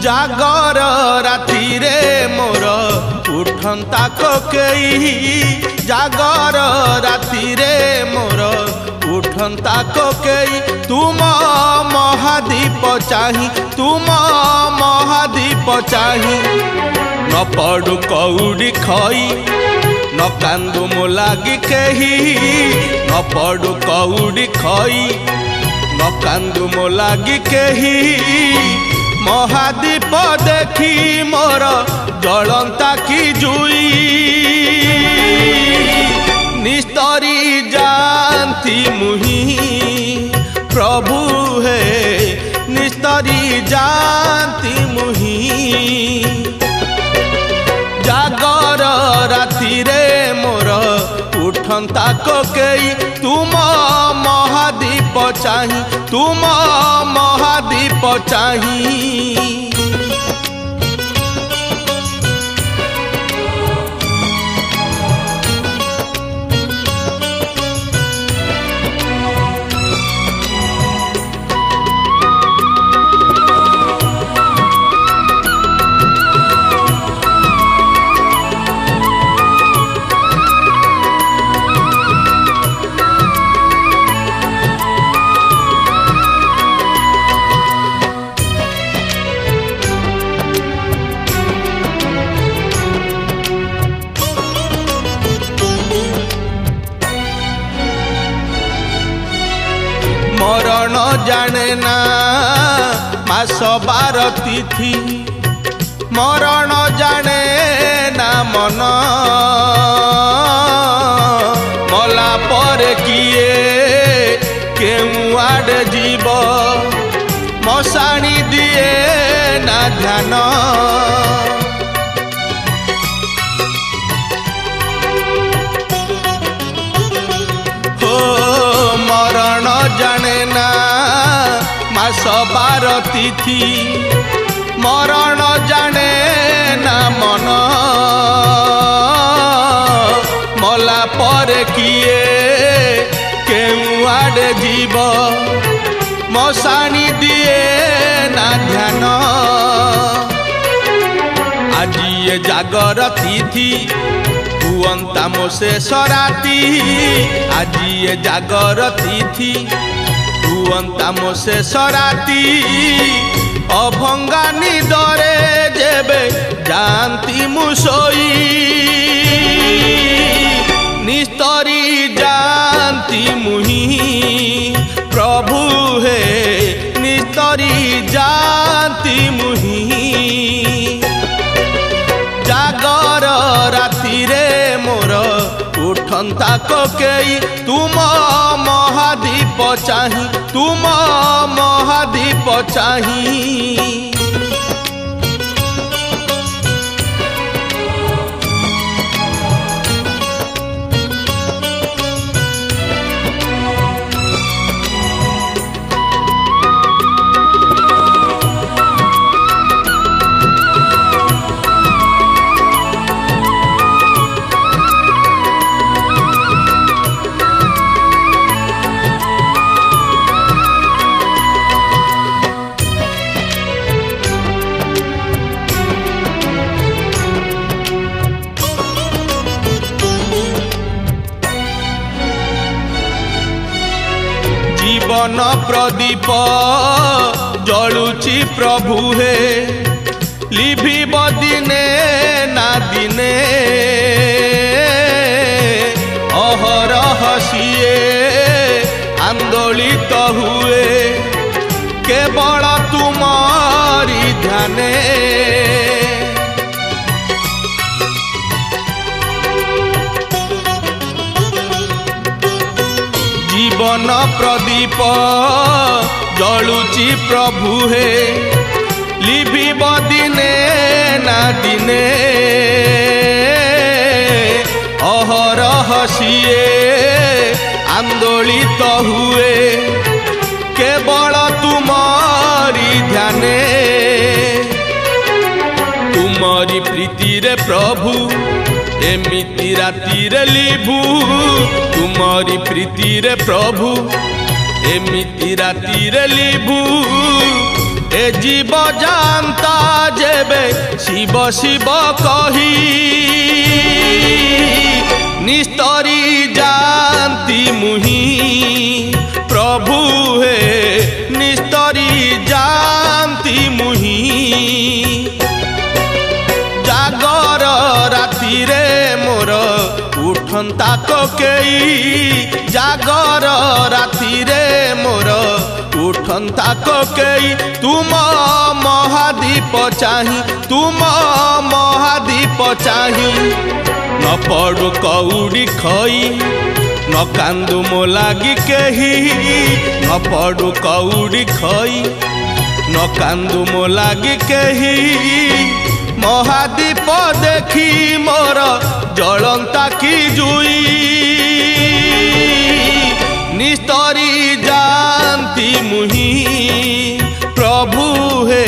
जागर राति रे मोर उठंता कोकेई जागर राति रे मोर उठंता कोकेई तुम महादीप चाही तुम महादीप चाही न पड़ू कौड़ी खई न कांदू मो लागी केही न पड़ू कौड़ी खई न कांदू मो लागी केही महादीप देखी मोर जलंता की जुई निस्तरी जानती मुही प्रभु है निस्तरी जानती मुही जागर राति रे मोर उठंता कोकेई तुम महादीप चाही तुम महादीप चाही मरण जाने ना मास बार तिथि मरण जाने ना मन मला पर किए केउ आड़े जीव मशाणी दिए ना ध्यान मरण जाने ना मास बार तिथि मरण जाने ना मन मला पर किए केउ आड़े जीव मशाणी दिए ना ध्यान आज ये जागर तिथि हुअंता मो शेष राति आज ये जागर तिथि हुअंता मो शेष राति अभंगा निदरे जेबे जानती मु सोई निस्तरी जानती मुही प्रभु है निस्तरी जानती मुही जागर राति रे मोर उठंता कोकेई तुम महादीप चाही तुम महादीप चाही जीवन प्रदीप जलुची प्रभु हे लिभिब दिने ना दिने अहरह सिए आंदोलित हुए केवल तुमारी ध्याने जीवन प्रदीप जलुची प्रभु हे लिभिब दिने ना दिने अहरह सिए आंदोलित हुए केवल तुमारी ध्याने तुमारी प्रीति रे प्रभु एमिति राति रे लिभु तुमारी प्रीति रे प्रभु एमिति राति रे लिभु ए जीव जानता शिव शिव कही निस्तरी जानती मुही प्रभु हे निस्तरी जानती मुही जागर राति रे मोर उठंता कोकेई जागर राति रे मोर उठंता कोकेई तुम महादीप चाही तुम महादीप चाही न पड़ू कौड़ी खई न कांदू मो लागी केही न पड़ू कौड़ी खई न कांदू मो लागी केही महादीप देखी मोर जलंता की जुई निस्तरी जानती मुही प्रभु हे